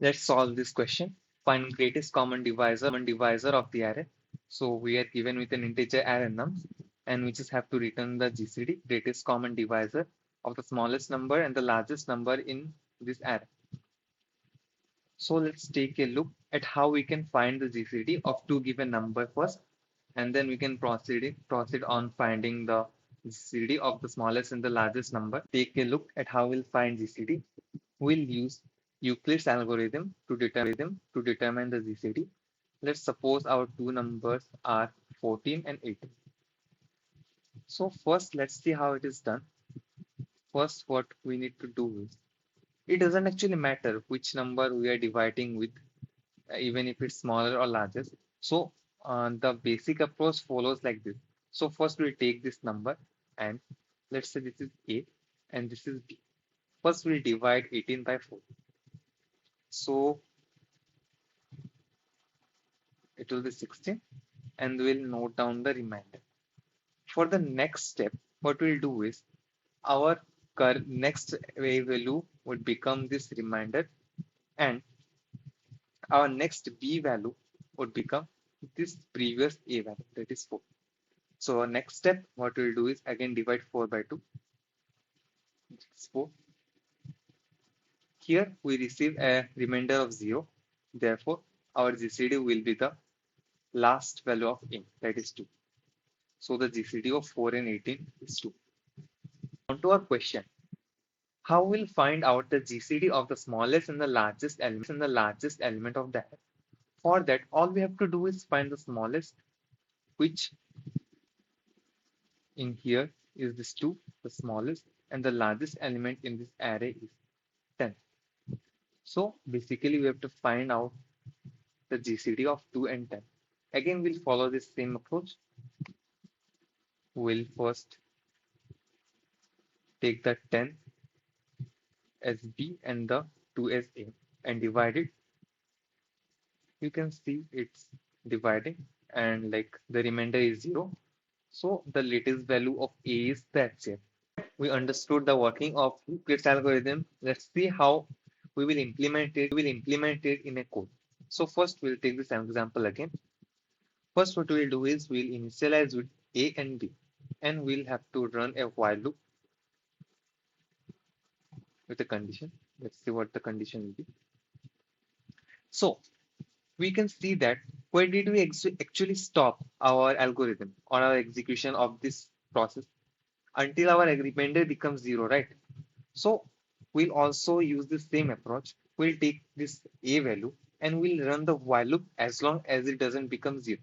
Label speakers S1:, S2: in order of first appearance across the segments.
S1: Let's solve this question. Find greatest common divisor of the array. So we are given with an integer array num, and we just have to return the GCD, greatest common divisor of the smallest number and the largest number in this array. So let's take a look at how we can find the GCD of two given number first, and then we can proceed on finding the GCD of the smallest and the largest number. Take a look at how we'll find GCD. We'll use Euclid's algorithm to determine the GCD. Let's suppose our two numbers are 14 and 18. So first, let's see how it is done. First, what we need to do is, it doesn't actually matter which number we are dividing with, even if it's smaller or larger. So the basic approach follows like this. So first we'll take this number, and let's say this is A and this is B. First we'll divide 18 by 4. So it will be 16, and we'll note down the remainder. For the next step, what we'll do is, our next A value would become this remainder, and our next B value would become this previous A value, that is 4. So our next step, what we'll do is again divide 4 by 2. It's 4. Here we receive a remainder of 0. Therefore, our GCD will be the last value of A, that is 2. So the GCD of 4 and 18 is 2. On to our question. How we'll find out the GCD of the smallest and the largest element of that? For that, all we have to do is find the smallest, which in here is this 2, the smallest, and the largest element in this array is 10. So basically, we have to find out the GCD of 2 and 10. Again, we'll follow this same approach. We'll first take the 10 as B and the 2 as A and divide it. You can see it's dividing, and like the remainder is 0. So the latest value of A is the HCF. We understood the working of Euclid's algorithm. Let's see how we will implement it in a code. So first we'll take this example again. First, what we'll do is we'll initialize with A and B, and we'll have to run a while loop with a condition. Let's see what the condition will be. So we can see that where did we actually stop our algorithm or our execution of this process until our remainder becomes 0, right? So we'll also use the same approach. We'll take this A value and we'll run the while loop as long as it doesn't become 0.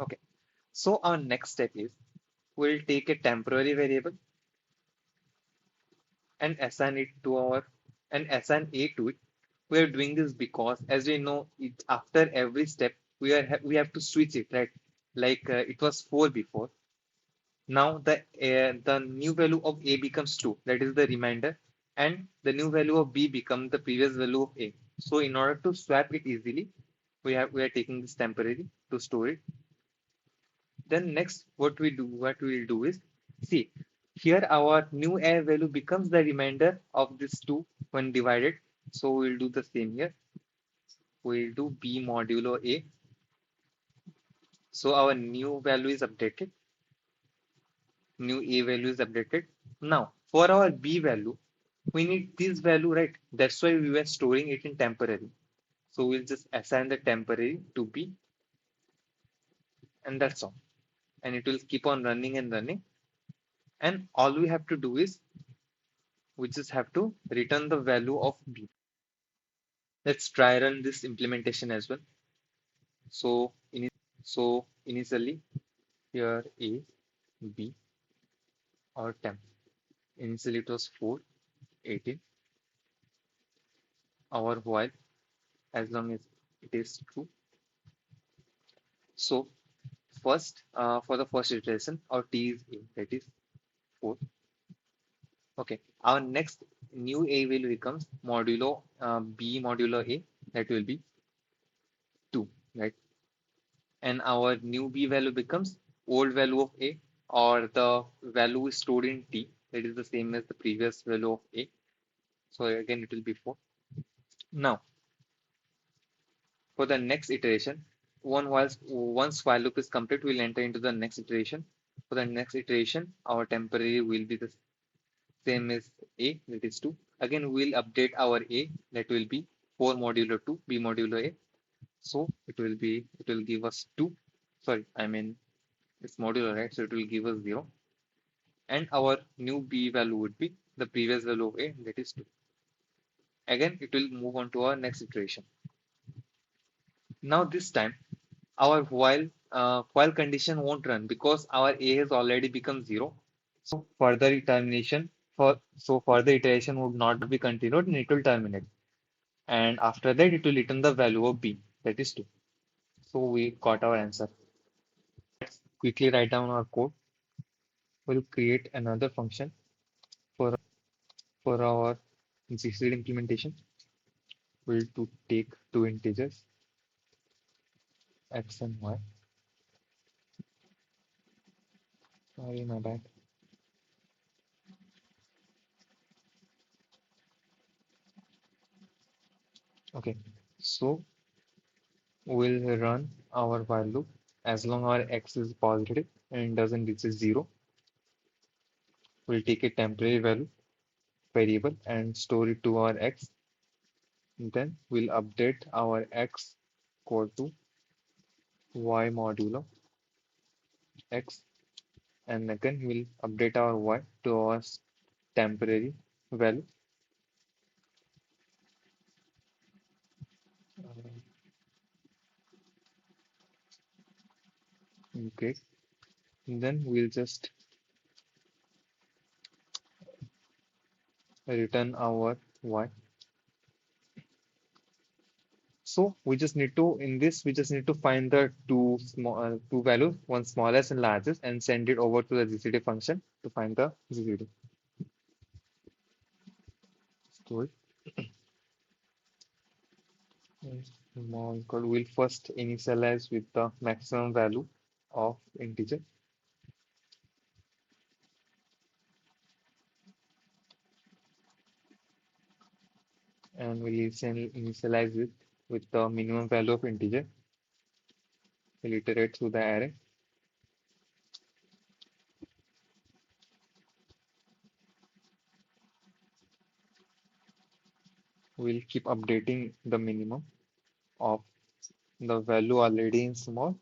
S1: Okay. So our next step is, we'll take a temporary variable and assign A to it. We are doing this because, as we know, after every step we have to switch it, right? Like it was 4 before. Now the new value of A becomes 2, that is the remainder, and the new value of B becomes the previous value of A. So in order to swap it easily, we are taking this temporary to store it. Then next, what we will do is, see, here our new A value becomes the remainder of this 2 when divided. So we'll do the same here. We'll do B modulo A. So our new value is updated. New A value is updated. Now, for our B value, we need this value, right? That's why we were storing it in temporary. So we'll just assign the temporary to B, and that's all. And it will keep on running and running. And all we have to do is, we just have to return the value of B. Let's try run this implementation as well. So initially, here A, B, or 10. Initially it was 4, 18. Our while, as long as it is true. So first, for the first iteration, our T is A, that is 4. Okay, our next new A value becomes modulo B modulo A, that will be 2, right? And our new B value becomes old value of A, or the value is stored in T, that is the same as the previous value of A. So again, it will be 4. Now, For the next iteration, once while loop is complete, we'll enter into the next iteration. For the next iteration, our temporary will be the same as A, that is 2. Again, we'll update our A, that will be 4 modulo 2, B modulo A. So it will give us 2. Sorry, I mean, it's modular, right? So it will give us 0. And our new B value would be the previous value of A, that is 2. Again, it will move on to our next iteration. Now this time, our while condition won't run because our A has already become 0. So further iteration would not be continued and it will terminate. And after that, it will return the value of B, that is 2. So we got our answer. Let's quickly write down our code. We'll create another function for our GCD implementation. We'll to take two integers, x and y. Sorry, my bad. Okay, so we'll run our while loop as long as our x is positive and doesn't reach 0. We'll take a temporary value variable and store it to our x. Then we'll update our x equal to y modulo x, and again we'll update our y to our temporary value. Okay, then we'll just return our y. So we just need to, in this, we just need to find the two values, one smallest and largest, and send it over to the GCD function to find the GCD. Store small code. We'll first initialize with the maximum value of integer, and we'll initialize it with the minimum value of integer. We'll iterate through the array. We'll keep updating the minimum of the value already in small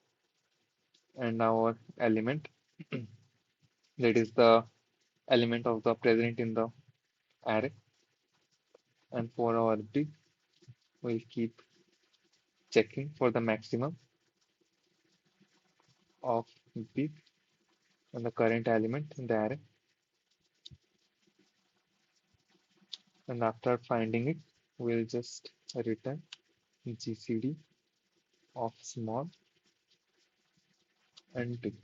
S1: and our element, that is the element of the present in the array. And for our big, we'll keep checking for the maximum of big and the current element in the array. And after finding it, we'll just return GCD of small and big.